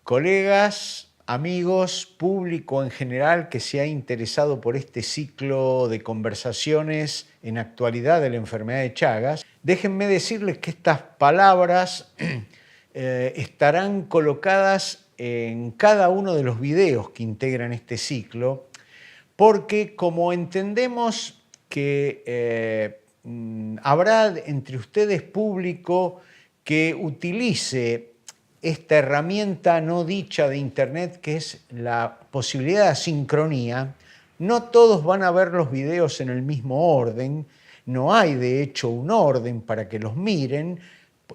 Colegas, amigos, público en general que se ha interesado por este ciclo de conversaciones en actualidad de la enfermedad de Chagas, déjenme decirles que estas palabras estarán colocadas en cada uno de los videos que integran este ciclo, porque como entendemos que habrá entre ustedes público que utilice esta herramienta no dicha de Internet, que es la posibilidad de asincronía, no todos van a ver los videos en el mismo orden, no hay de hecho un orden para que los miren,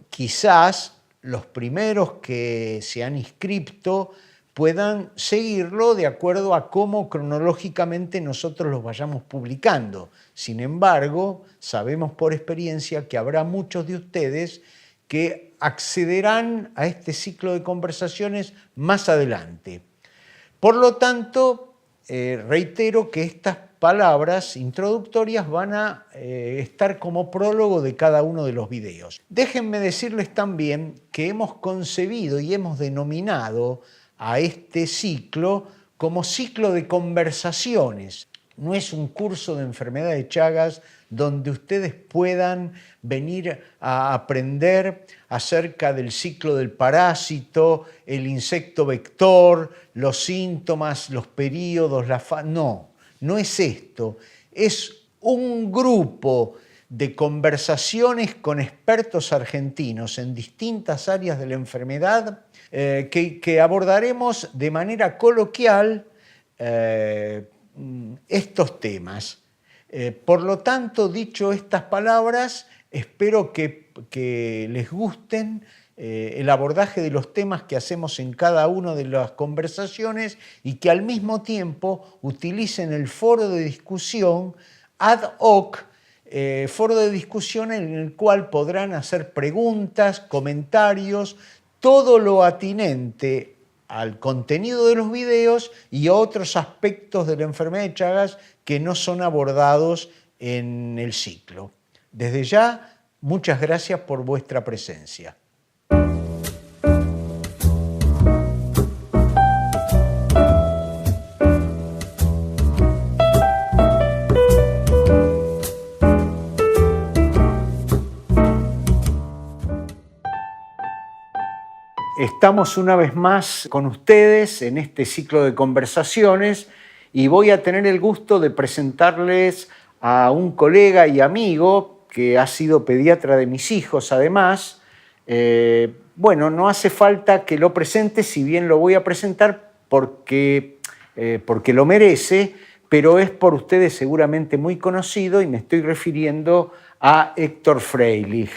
quizás los primeros que se han inscrito puedan seguirlo de acuerdo a cómo cronológicamente nosotros los vayamos publicando. Sin embargo, sabemos por experiencia que habrá muchos de ustedes que accederán a este ciclo de conversaciones más adelante. Por lo tanto, reitero que estas palabras introductorias van a estar como prólogo de cada uno de los videos. Déjenme decirles también que hemos concebido y hemos denominado a este ciclo como ciclo de conversaciones. No es un curso de enfermedad de Chagas donde ustedes puedan venir a aprender acerca del ciclo del parásito, el insecto vector, los síntomas, los periodos, no es esto. Es un grupo de conversaciones con expertos argentinos en distintas áreas de la enfermedad que abordaremos de manera coloquial estos temas. Por lo tanto, dicho estas palabras, espero que les gusten el abordaje de los temas que hacemos en cada una de las conversaciones y que al mismo tiempo utilicen el foro de discusión ad hoc, foro de discusión en el cual podrán hacer preguntas, comentarios, todo lo atinente al contenido de los videos y a otros aspectos de la enfermedad de Chagas que no son abordados en el ciclo. Desde ya, muchas gracias por vuestra presencia. Estamos una vez más con ustedes en este ciclo de conversaciones y voy a tener el gusto de presentarles a un colega y amigo que ha sido pediatra de mis hijos además. Bueno, no hace falta que lo presente, si bien lo voy a presentar porque lo merece, pero es por ustedes seguramente muy conocido y me estoy refiriendo a Héctor Freilich.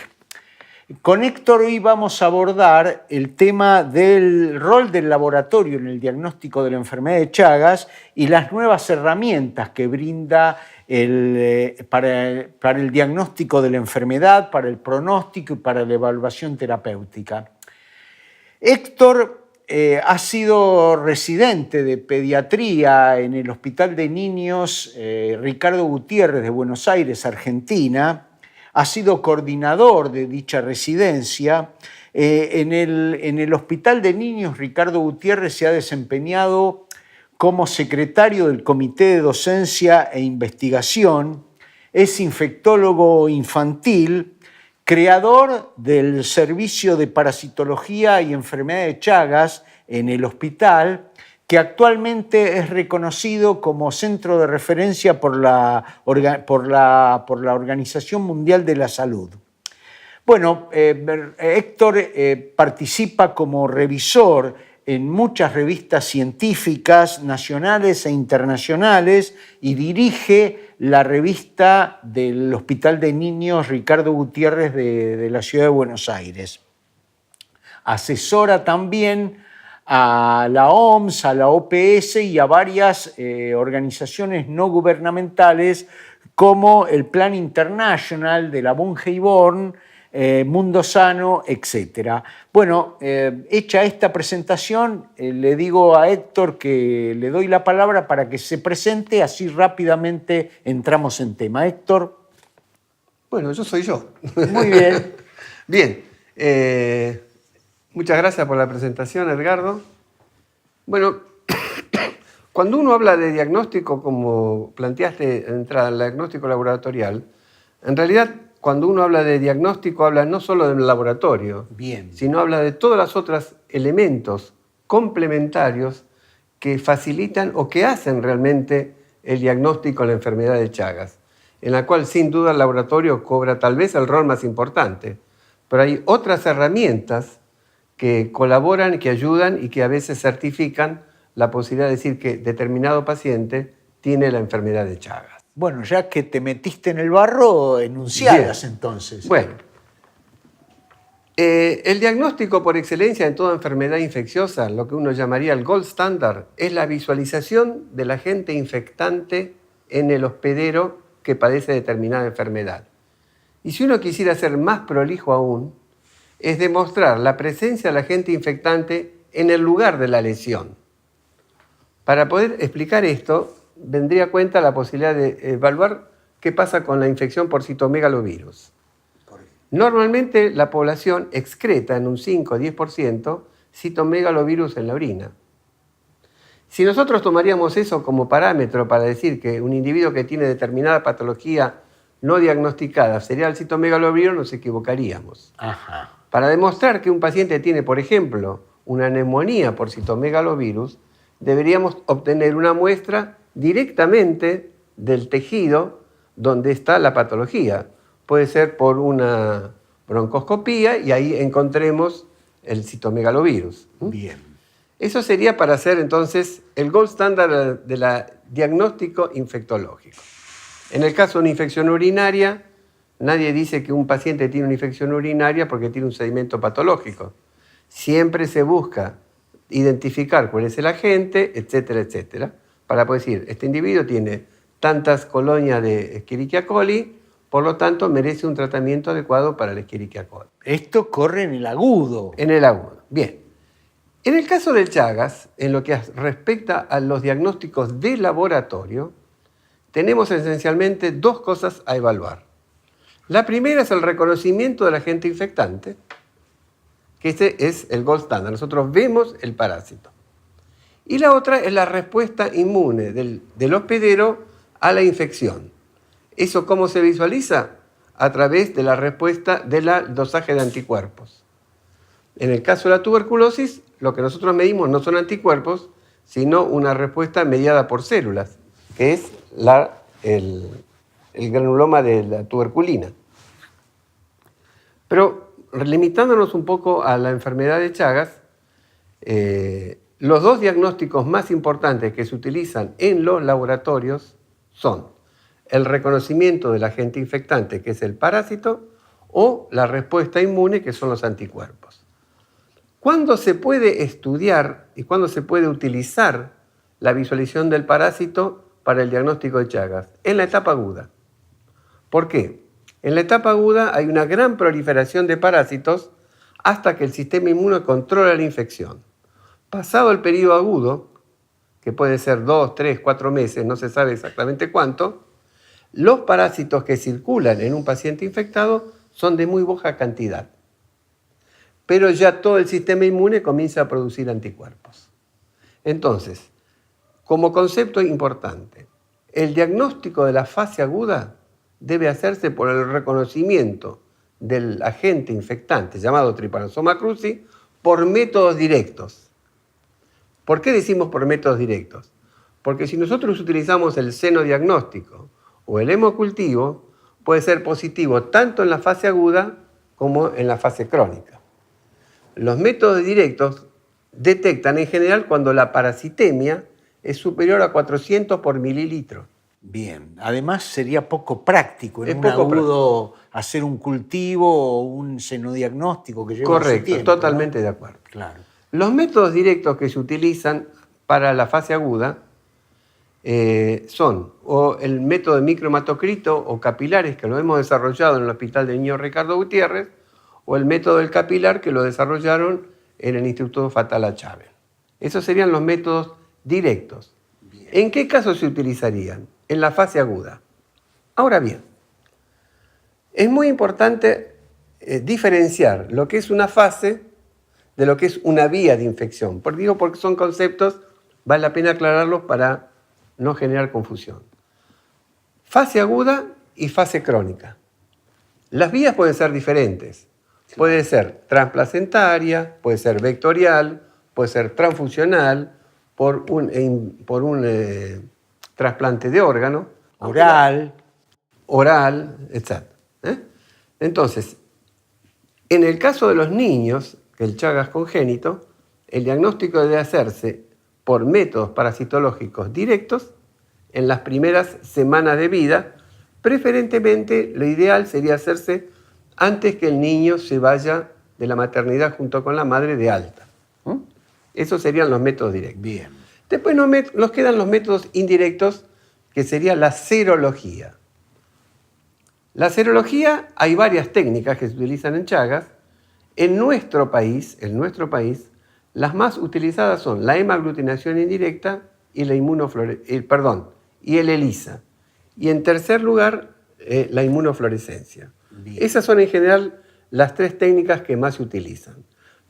Con Héctor hoy vamos a abordar el tema del rol del laboratorio en el diagnóstico de la enfermedad de Chagas y las nuevas herramientas que brinda para el diagnóstico de la enfermedad, para el pronóstico y para la evaluación terapéutica. Héctor ha sido residente de pediatría en el Hospital de Niños Ricardo Gutiérrez de Buenos Aires, Argentina. Ha sido coordinador de dicha residencia. En el Hospital de Niños Ricardo Gutiérrez se ha desempeñado como secretario del Comité de Docencia e Investigación. Es infectólogo infantil, creador del Servicio de Parasitología y Enfermedad de Chagas en el hospital, que actualmente es reconocido como centro de referencia por la Organización Mundial de la Salud. Bueno, Héctor participa como revisor en muchas revistas científicas nacionales e internacionales y dirige la revista del Hospital de Niños Ricardo Gutiérrez de la Ciudad de Buenos Aires. Asesora también a la OMS, a la OPS y a varias organizaciones no gubernamentales como el Plan International de la Bunge Born, Mundo Sano, etc. Bueno, hecha esta presentación, le digo a Héctor que le doy la palabra para que se presente, así rápidamente entramos en tema. Héctor. Bueno, yo soy yo. Muy bien. Bien. Muchas gracias por la presentación, Edgardo. Bueno, cuando uno habla de diagnóstico, como planteaste de entrada, el diagnóstico laboratorial, en realidad cuando uno habla de diagnóstico habla no solo del laboratorio, Bien. sino habla de todos los otros elementos complementarios que facilitan o que hacen realmente el diagnóstico de la enfermedad de Chagas, en la cual sin duda el laboratorio cobra tal vez el rol más importante, pero hay otras herramientas que colaboran, que ayudan y que a veces certifican la posibilidad de decir que determinado paciente tiene la enfermedad de Chagas. Bueno, ya que te metiste en el barro, enunciadas Bien. entonces. Bueno, el diagnóstico por excelencia en toda enfermedad infecciosa, lo que uno llamaría el gold standard, es la visualización del agente infectante en el hospedero que padece determinada enfermedad. Y si uno quisiera ser más prolijo aún, es demostrar la presencia del agente infectante en el lugar de la lesión. Para poder explicar esto, vendría a cuenta la posibilidad de evaluar qué pasa con la infección por citomegalovirus. Normalmente la población excreta en un 5 o 10% citomegalovirus en la orina. Si nosotros tomaríamos eso como parámetro para decir que un individuo que tiene determinada patología no diagnosticada sería el citomegalovirus, nos equivocaríamos. Ajá. Para demostrar que un paciente tiene, por ejemplo, una neumonía por citomegalovirus, deberíamos obtener una muestra directamente del tejido donde está la patología. Puede ser por una broncoscopía y ahí encontremos el citomegalovirus. Bien. Eso sería para hacer entonces el gold standard del diagnóstico infectológico. En el caso de una infección urinaria, nadie dice que un paciente tiene una infección urinaria porque tiene un sedimento patológico. Siempre se busca identificar cuál es el agente, etcétera, etcétera, para poder decir, este individuo tiene tantas colonias de Escherichia coli, por lo tanto merece un tratamiento adecuado para la Escherichia coli. Esto corre en el agudo. En el agudo. Bien. En el caso del Chagas, en lo que respecta a los diagnósticos de laboratorio, tenemos esencialmente dos cosas a evaluar. La primera es el reconocimiento del agente infectante, que este es el gold standard. Nosotros vemos el parásito. Y la otra es la respuesta inmune del hospedero a la infección. ¿Eso cómo se visualiza? A través de la respuesta del dosaje de anticuerpos. En el caso de la tuberculosis, lo que nosotros medimos no son anticuerpos, sino una respuesta mediada por células, que es el granuloma de la tuberculina. Pero limitándonos un poco a la enfermedad de Chagas, los dos diagnósticos más importantes que se utilizan en los laboratorios son el reconocimiento del agente infectante, que es el parásito, o la respuesta inmune, que son los anticuerpos. ¿Cuándo se puede estudiar y cuándo se puede utilizar la visualización del parásito para el diagnóstico de Chagas? En la etapa aguda. ¿Por qué? En la etapa aguda hay una gran proliferación de parásitos hasta que el sistema inmune controla la infección. Pasado el periodo agudo, que puede ser 2, 3, 4 meses, no se sabe exactamente cuánto, los parásitos que circulan en un paciente infectado son de muy baja cantidad. Pero ya todo el sistema inmune comienza a producir anticuerpos. Entonces, como concepto importante, el diagnóstico de la fase aguda debe hacerse por el reconocimiento del agente infectante llamado Trypanosoma cruzi por métodos directos. ¿Por qué decimos por métodos directos? Porque si nosotros utilizamos el seno diagnóstico o el hemocultivo, puede ser positivo tanto en la fase aguda como en la fase crónica. Los métodos directos detectan en general cuando la parasitemia es superior a 400 por mililitro. Bien, además sería poco práctico en Es un poco agudo hacer un cultivo o un senodiagnóstico que lleva su Correcto, tiempo, totalmente ¿no? de acuerdo. Claro. Los métodos directos que se utilizan para la fase aguda son o el método de micromatocrito o capilares, que lo hemos desarrollado en el Hospital de Niños Ricardo Gutiérrez, o el método del capilar, que lo desarrollaron en el Instituto Fatala Chávez. Esos serían los métodos directos. Bien. ¿En qué casos se utilizarían? En la fase aguda. Ahora bien, es muy importante diferenciar lo que es una fase de lo que es una vía de infección. Porque son conceptos, vale la pena aclararlos para no generar confusión. Fase aguda y fase crónica. Las vías pueden ser diferentes. Puede ser transplacentaria, puede ser vectorial, puede ser transfusional, por un trasplante de órgano. Oral, etc. Entonces, en el caso de los niños, el Chagas congénito, el diagnóstico debe hacerse por métodos parasitológicos directos en las primeras semanas de vida. Preferentemente, lo ideal sería hacerse antes que el niño se vaya de la maternidad junto con la madre de alta. Esos serían los métodos directos. Bien. Después nos quedan los métodos indirectos, que sería la serología. La serología, hay varias técnicas que se utilizan en Chagas. En nuestro país, las más utilizadas son la hemaglutinación indirecta y y el ELISA. Y en tercer lugar, la inmunofluorescencia. Bien. Esas son en general las tres técnicas que más se utilizan.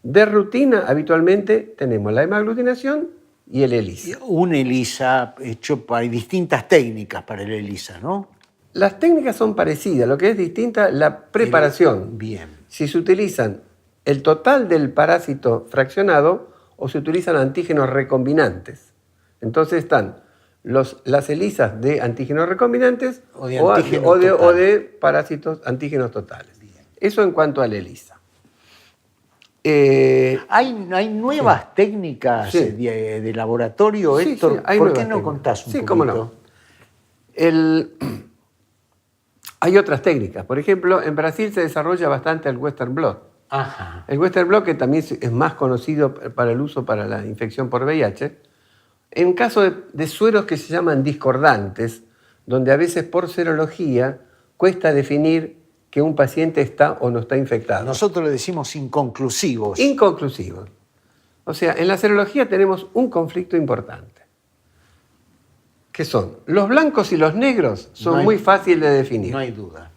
De rutina, habitualmente, tenemos la hemaglutinación y el ELISA. Un ELISA hecho hay distintas técnicas para el ELISA, ¿no? Las técnicas son parecidas, lo que es distinta la preparación. Bien. Si se utilizan el total del parásito fraccionado o se utilizan antígenos recombinantes. Entonces están las ELISAs de antígenos recombinantes o de parásitos antígenos totales. Bien. Eso en cuanto al ELISA. ¿Hay nuevas técnicas de laboratorio, Héctor? Sí, ¿Por qué no contás un poquito? Sí, cómo no. Hay otras técnicas. Por ejemplo, en Brasil se desarrolla bastante el Western blot. Ajá. El Western blot, que también es más conocido para el uso para la infección por VIH, en caso de sueros que se llaman discordantes, donde a veces por serología cuesta definir que un paciente está o no está infectado. Nosotros le decimos inconclusivos. Inconclusivos. O sea, en la serología tenemos un conflicto importante. ¿Qué son? Los blancos y los negros son muy fáciles de definir. No hay duda.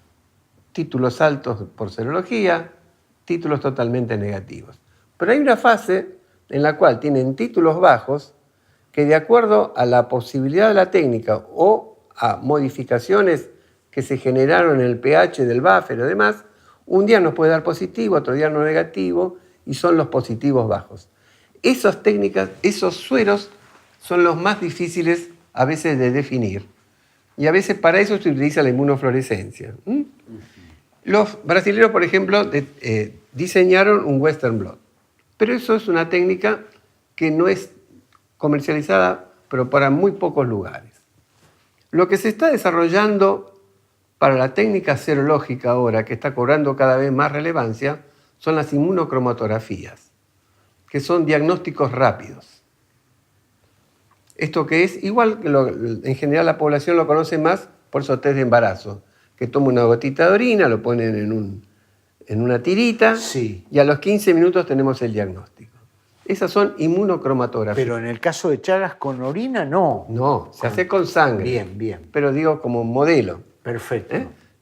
Títulos altos por serología, títulos totalmente negativos. Pero hay una fase en la cual tienen títulos bajos que, de acuerdo a la posibilidad de la técnica o a modificaciones que se generaron en el pH del buffer y demás, un día nos puede dar positivo, otro día no negativo, y son los positivos bajos. Esas técnicas, esos sueros, son los más difíciles a veces de definir. Y a veces para eso se utiliza la inmunofluorescencia. Los brasileños, por ejemplo, diseñaron un Western blot. Pero eso es una técnica que no es comercializada, pero para muy pocos lugares. Lo que se está desarrollando para la técnica serológica ahora, que está cobrando cada vez más relevancia, son las inmunocromatografías, que son diagnósticos rápidos. Esto que es igual que en general la población lo conoce más por esos test de embarazo, que toma una gotita de orina, lo ponen en una tirita y a los 15 minutos tenemos el diagnóstico. Esas son inmunocromatografías. Pero en el caso de Chagas con orina, no. No, se hace con sangre. Bien, bien. Pero digo como modelo. Perfecto.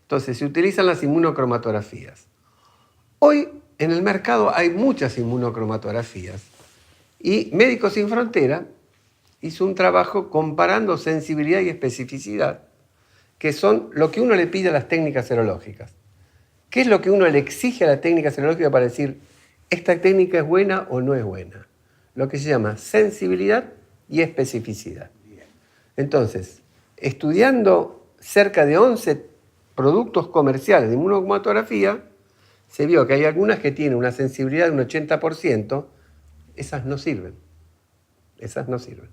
Entonces se utilizan las inmunocromatografías. Hoy en el mercado hay muchas inmunocromatografías y Médicos Sin Fronteras hizo un trabajo comparando sensibilidad y especificidad, que son lo que uno le pide a las técnicas serológicas. ¿Qué es lo que uno le exige a la técnica serológica para decir esta técnica es buena o no es buena? Lo que se llama sensibilidad y especificidad. Entonces, estudiando cerca de 11 productos comerciales de inmunocromatografía, se vio que hay algunas que tienen una sensibilidad de un 80%, esas no sirven. Esas no sirven.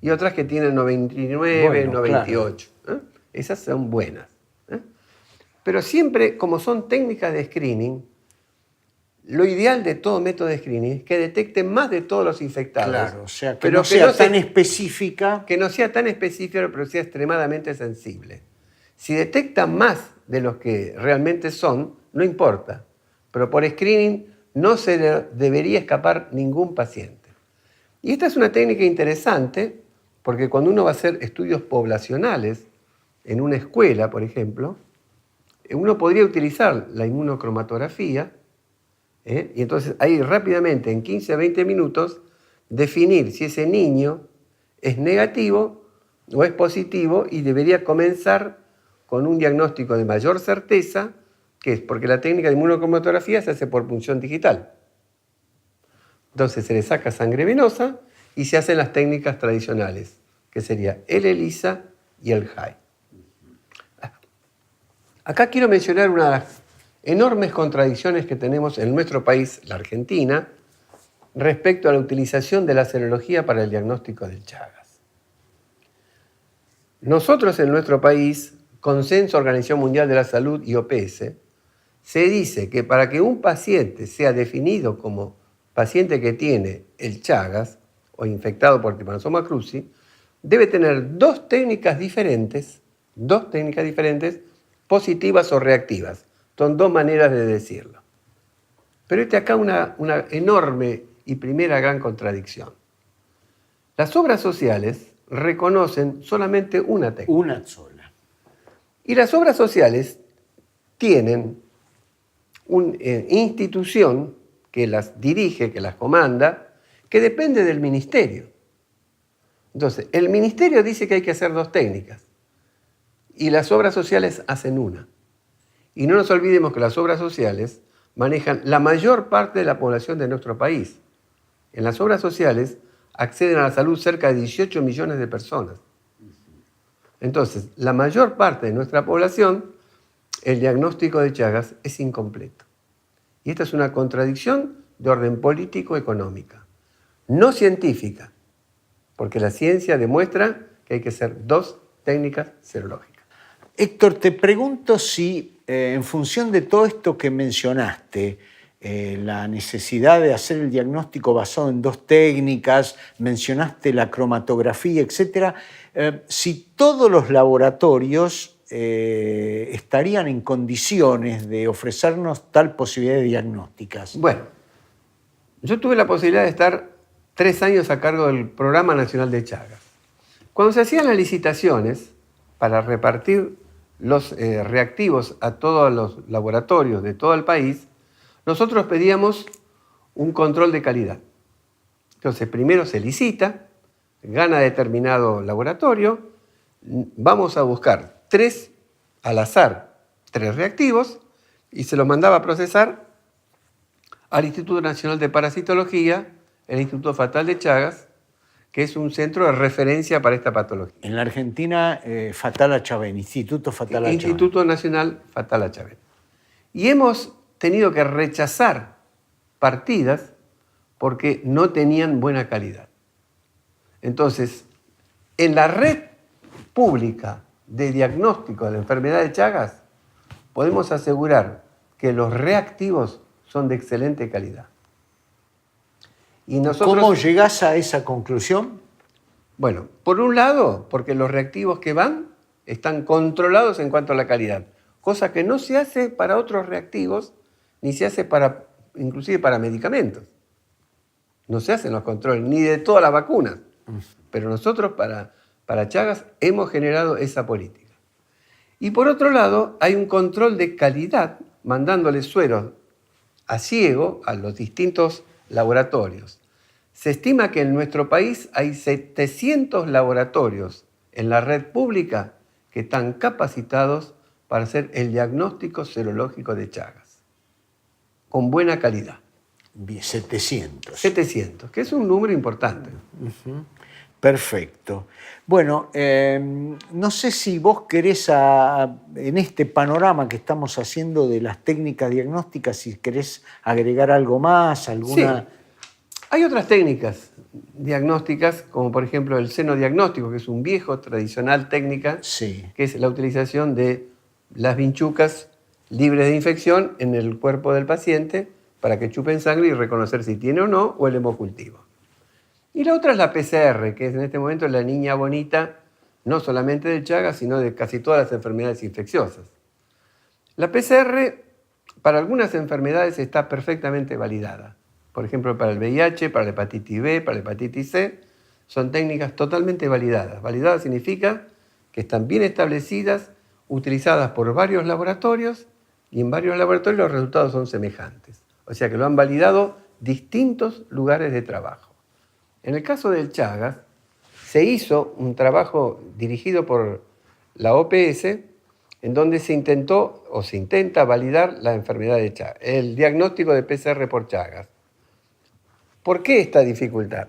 Y otras que tienen 99, 98. Claro. Esas son buenas. Pero siempre, como son técnicas de screening, lo ideal de todo método de screening es que detecte más de todos los infectados. Claro, o sea, que no sea tan específica. Que no sea tan específica, pero sea extremadamente sensible. Si detecta más de los que realmente son, no importa. Pero por screening no se debería escapar ningún paciente. Y esta es una técnica interesante, porque cuando uno va a hacer estudios poblacionales en una escuela, por ejemplo, uno podría utilizar la inmunocromatografía Y entonces ahí rápidamente, en 15 a 20 minutos, definir si ese niño es negativo o es positivo y debería comenzar con un diagnóstico de mayor certeza, que es porque la técnica de inmunocromatografía se hace por punción digital. Entonces se le saca sangre venosa y se hacen las técnicas tradicionales, que sería el ELISA y el HAI. Acá quiero mencionar una de las enormes contradicciones que tenemos en nuestro país, la Argentina, respecto a la utilización de la serología para el diagnóstico del Chagas. Nosotros en nuestro país, Consenso Organización Mundial de la Salud y OPS, se dice que para que un paciente sea definido como paciente que tiene el Chagas o infectado por Trypanosoma cruzi, debe tener dos técnicas diferentes, positivas o reactivas. Son dos maneras de decirlo. Pero acá una enorme y primera gran contradicción. Las obras sociales reconocen solamente una técnica. Una sola. Y las obras sociales tienen una institución que las dirige, que las comanda, que depende del ministerio. Entonces, el ministerio dice que hay que hacer dos técnicas y las obras sociales hacen una. Y no nos olvidemos que las obras sociales manejan la mayor parte de la población de nuestro país. En las obras sociales acceden a la salud cerca de 18 millones de personas. Entonces, la mayor parte de nuestra población, el diagnóstico de Chagas es incompleto. Y esta es una contradicción de orden político-económica, no científica, porque la ciencia demuestra que hay que hacer dos técnicas serológicas. Héctor, te pregunto si en función de todo esto que mencionaste, la necesidad de hacer el diagnóstico basado en dos técnicas, mencionaste la cromatografía, etc., si todos los laboratorios estarían en condiciones de ofrecernos tal posibilidad de diagnósticas. Bueno, yo tuve la posibilidad de estar 3 años a cargo del Programa Nacional de Chagas. Cuando se hacían las licitaciones para repartir los reactivos a todos los laboratorios de todo el país, nosotros pedíamos un control de calidad. Entonces, primero se licita, gana determinado laboratorio, vamos a buscar 3 al azar, 3 reactivos, y se los mandaba a procesar al Instituto Nacional de Parasitología, el Instituto Fatal de Chagas, que es un centro de referencia para esta patología. En la Argentina, Fatal Achaven, Instituto Fatal Achaven. Instituto Nacional Fatal Achaven. Y hemos tenido que rechazar partidas porque no tenían buena calidad. Entonces, en la red pública de diagnóstico de la enfermedad de Chagas, podemos asegurar que los reactivos son de excelente calidad. Y nosotros, ¿cómo llegás a esa conclusión? Bueno, por un lado, porque los reactivos que van están controlados en cuanto a la calidad, cosa que no se hace para otros reactivos, ni se hace inclusive para medicamentos. No se hacen los controles, ni de todas las vacunas. Pero nosotros para Chagas hemos generado esa política. Y por otro lado, hay un control de calidad, mandándole sueros a ciego a los distintos laboratorios. Se estima que en nuestro país hay 700 laboratorios en la red pública que están capacitados para hacer el diagnóstico serológico de Chagas, con buena calidad. Bien, 700. 700, que es un número importante. Uh-huh. Perfecto. Bueno, no sé si vos querés, en este panorama que estamos haciendo de las técnicas diagnósticas, si querés agregar algo más, alguna... Sí. Hay otras técnicas diagnósticas, como por ejemplo el senodiagnóstico, que es un viejo, tradicional técnica, sí, que es la utilización de las vinchucas libres de infección en el cuerpo del paciente para que chupen sangre y reconocer si tiene o no, o el hemocultivo. Y la otra es la PCR, que es en este momento la niña bonita, no solamente del Chagas, sino de casi todas las enfermedades infecciosas. La PCR para algunas enfermedades está perfectamente validada. Por ejemplo, para el VIH, para la hepatitis B, para la hepatitis C, son técnicas totalmente validadas. Validadas significa que están bien establecidas, utilizadas por varios laboratorios, y en varios laboratorios los resultados son semejantes. O sea que lo han validado distintos lugares de trabajo. En el caso del Chagas, se hizo un trabajo dirigido por la OPS en donde se intentó o se intenta validar la enfermedad de Chagas, el diagnóstico de PCR por Chagas. ¿Por qué esta dificultad?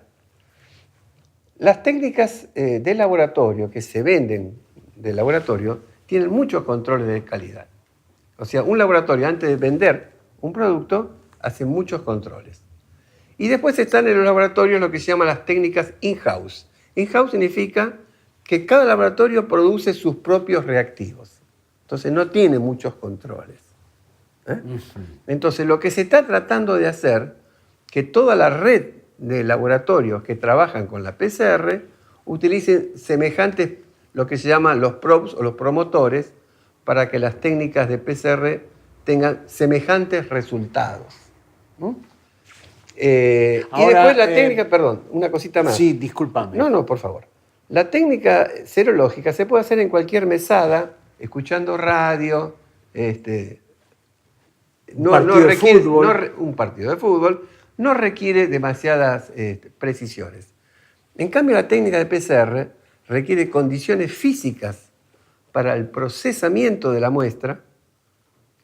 Las técnicas de laboratorio que se venden de laboratorio tienen muchos controles de calidad. O sea, un laboratorio antes de vender un producto hace muchos controles. Y después están en los laboratorios lo que se llaman las técnicas in-house. In-house significa que cada laboratorio produce sus propios reactivos. Entonces no tiene muchos controles. Entonces lo que se está tratando de hacer, que toda la red de laboratorios que trabajan con la PCR utilicen semejantes, lo que se llaman los probes o los promotores, para que las técnicas de PCR tengan semejantes resultados. Y después la técnica, perdón, una cosita más. Sí, discúlpame. No, por favor. La técnica serológica se puede hacer en cualquier mesada, escuchando radio, un partido de fútbol, no requiere demasiadas precisiones. En cambio, la técnica de PCR requiere condiciones físicas para el procesamiento de la muestra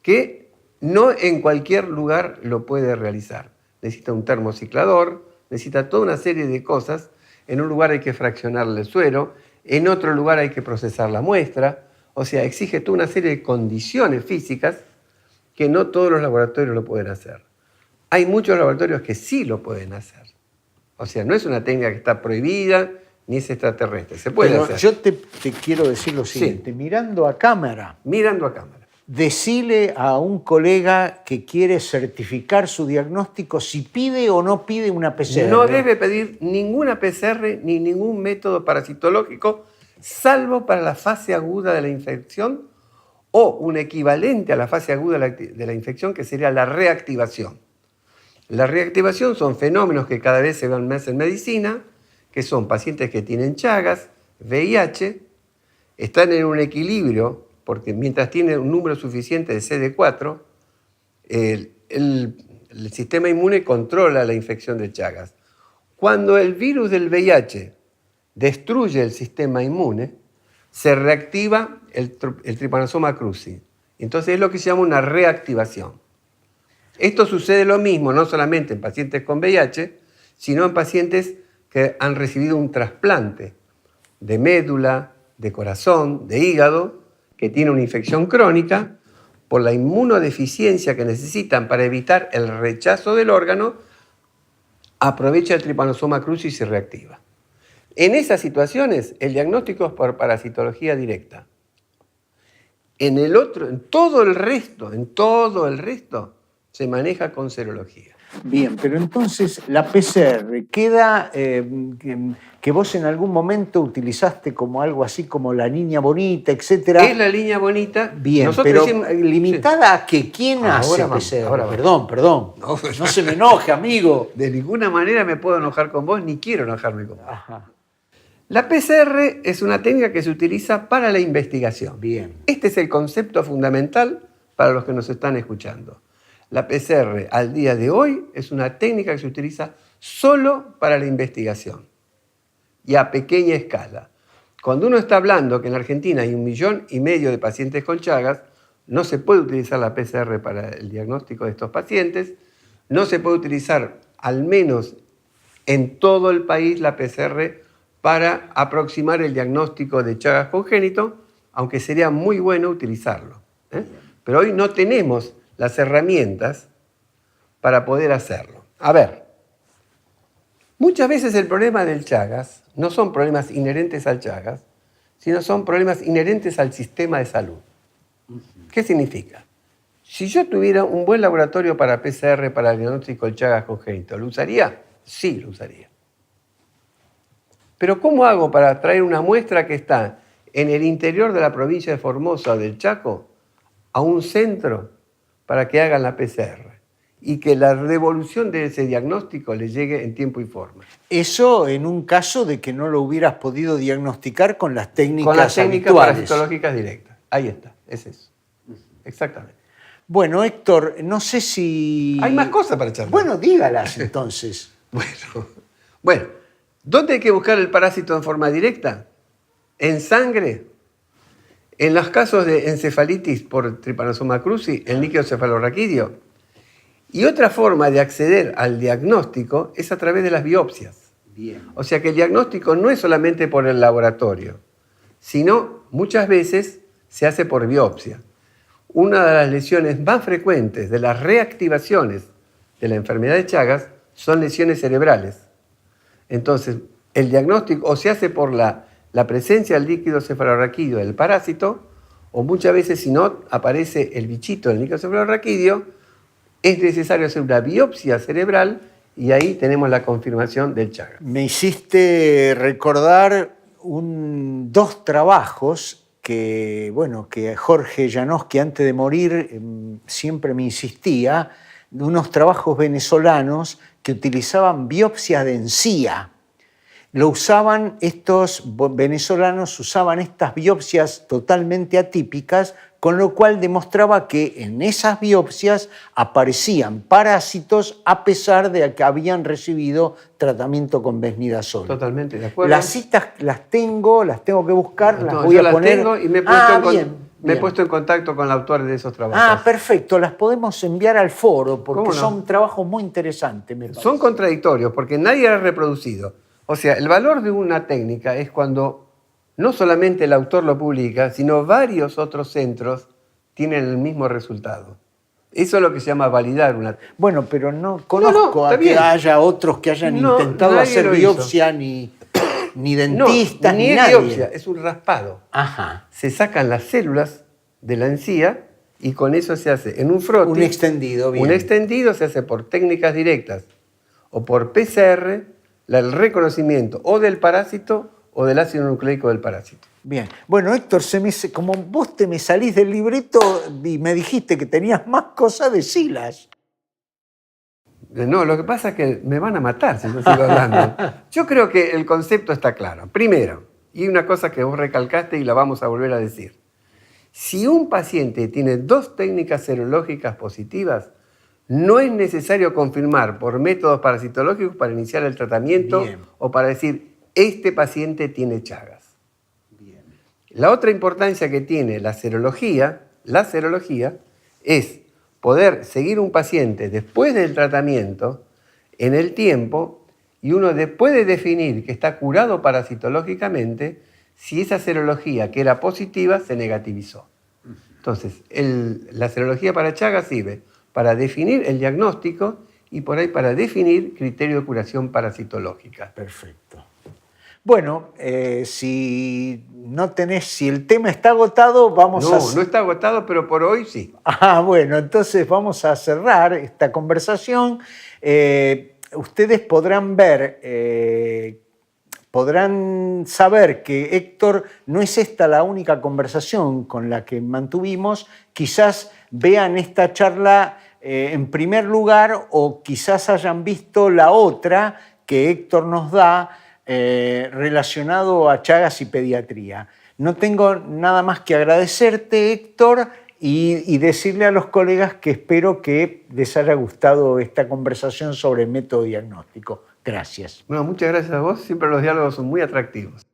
que no en cualquier lugar lo puede realizar. Necesita un termociclador, necesita toda una serie de cosas. En un lugar hay que fraccionarle el suero, en otro lugar hay que procesar la muestra. O sea, exige toda una serie de condiciones físicas que no todos los laboratorios lo pueden hacer. Hay muchos laboratorios que sí lo pueden hacer. O sea, no es una técnica que está prohibida ni es extraterrestre. Se puede hacer. Yo te quiero decir lo siguiente. Sí. Mirando a cámara. Decile a un colega que quiere certificar su diagnóstico si pide o no pide una PCR. No debe pedir ninguna PCR ni ningún método parasitológico, salvo para la fase aguda de la infección o un equivalente a la fase aguda de la infección, que sería la reactivación. La reactivación son fenómenos que cada vez se ven más en medicina, que son pacientes que tienen Chagas, VIH, están en un equilibrio, porque mientras tienen un número suficiente de CD4, el sistema inmune controla la infección de Chagas. Cuando el virus del VIH destruye el sistema inmune, se reactiva el Trypanosoma cruzi. Entonces es lo que se llama una reactivación. Esto sucede lo mismo no solamente en pacientes con VIH, sino en pacientes que han recibido un trasplante de médula, de corazón, de hígado, que tiene una infección crónica, por la inmunodeficiencia que necesitan para evitar el rechazo del órgano, aprovecha el Trypanosoma cruzi y se reactiva. En esas situaciones, el diagnóstico es por parasitología directa. En todo el resto, se maneja con serología. Bien, pero entonces la PCR queda, que vos en algún momento utilizaste como algo así como la niña bonita, etc. Es la niña bonita. Bien, pero limitada a que quién hace PCR. Perdón. No se me enoje, amigo. De ninguna manera me puedo enojar con vos, ni quiero enojarme con vos. Ajá. La PCR es una técnica que se utiliza para la investigación. Bien. Este es el concepto fundamental para los que nos están escuchando. La PCR al día de hoy es una técnica que se utiliza solo para la investigación y a pequeña escala. Cuando uno está hablando que en Argentina hay 1,5 millones de pacientes con Chagas, no se puede utilizar la PCR para el diagnóstico de estos pacientes, no se puede utilizar al menos en todo el país la PCR para aproximar el diagnóstico de Chagas congénito, aunque sería muy bueno utilizarlo. Pero hoy no tenemos las herramientas para poder hacerlo. A ver, muchas veces el problema del Chagas no son problemas inherentes al Chagas, sino son problemas inherentes al sistema de salud. ¿Qué significa? Si yo tuviera un buen laboratorio para PCR para el diagnóstico del Chagas congénito, ¿lo usaría? Sí, lo usaría. Pero ¿cómo hago para traer una muestra que está en el interior de la provincia de Formosa o del Chaco a un centro para que hagan la PCR y que la devolución de ese diagnóstico le llegue en tiempo y forma? Eso en un caso de que no lo hubieras podido diagnosticar con las técnicas parasitológicas habituales. directas. Ahí está, es eso. Exactamente. Bueno, Héctor, no sé si... Hay más cosas para charlar. Bueno, dígalas entonces. Bueno, ¿dónde hay que buscar el parásito en forma directa? ¿En sangre? En los casos de encefalitis por Trypanosoma cruzi, en líquido cefalorraquídeo. Y otra forma de acceder al diagnóstico es a través de las biopsias. Bien. O sea que el diagnóstico no es solamente por el laboratorio, sino muchas veces se hace por biopsia. Una de las lesiones más frecuentes de las reactivaciones de la enfermedad de Chagas son lesiones cerebrales. Entonces, el diagnóstico o se hace por la presencia del líquido cefalorraquídeo del parásito, o muchas veces, si no aparece el bichito del líquido cefalorraquídeo, es necesario hacer una biopsia cerebral y ahí tenemos la confirmación del Chagas. Me hiciste recordar dos trabajos que Jorge Janowski, antes de morir, siempre me insistía, unos trabajos venezolanos que utilizaban biopsias de encía. Estos venezolanos usaban estas biopsias totalmente atípicas, con lo cual demostraba que en esas biopsias aparecían parásitos a pesar de que habían recibido tratamiento con besnidazol. Totalmente de acuerdo. Las citas las tengo que buscar, las No, voy yo a las poner. tengo y me he puesto en contacto con el autor de esos trabajos. Ah, perfecto, las podemos enviar al foro porque ¿Cómo no? son trabajos muy interesantes, me parece. Son contradictorios porque nadie ha reproducido. O sea, el valor de una técnica es cuando no solamente el autor lo publica, sino varios otros centros tienen el mismo resultado. Eso es lo que se llama validar una técnica. Bueno, pero no conozco a que haya otros que hayan intentado hacer biopsia, ni dentistas, ni ni es nadie. biopsia, es un raspado. Ajá. Se sacan las células de la encía y con eso se hace en un frotis. Un extendido, bien. Un extendido se hace por técnicas directas o por PCR, el reconocimiento o del parásito o del ácido nucleico del parásito. Bien. Bueno, Héctor, como vos te me salís del libreto y me dijiste que tenías más cosas, decilas. No, lo que pasa es que me van a matar si yo sigo hablando. Yo creo que el concepto está claro. Primero, y una cosa que vos recalcaste y la vamos a volver a decir. Si un paciente tiene dos técnicas serológicas positivas, no es necesario confirmar por métodos parasitológicos para iniciar el tratamiento. Bien. O para decir, este paciente tiene Chagas. Bien. La otra importancia que tiene la serología es poder seguir un paciente después del tratamiento en el tiempo y uno puede definir que está curado parasitológicamente si esa serología que era positiva se negativizó. Entonces, la serología para Chagas sirve para definir el diagnóstico y por ahí para definir criterio de curación parasitológica. Perfecto. Bueno, si el tema está agotado, No está agotado, pero por hoy sí. Ah, bueno, entonces vamos a cerrar esta conversación. Ustedes podrán saber que Héctor no es esta la única conversación con la que mantuvimos. Quizás vean esta charla en primer lugar o quizás hayan visto la otra que Héctor nos da relacionado a Chagas y pediatría. No tengo nada más que agradecerte, Héctor, y decirle a los colegas que espero que les haya gustado esta conversación sobre el método diagnóstico. Gracias. Bueno, muchas gracias a vos. Siempre los diálogos son muy atractivos.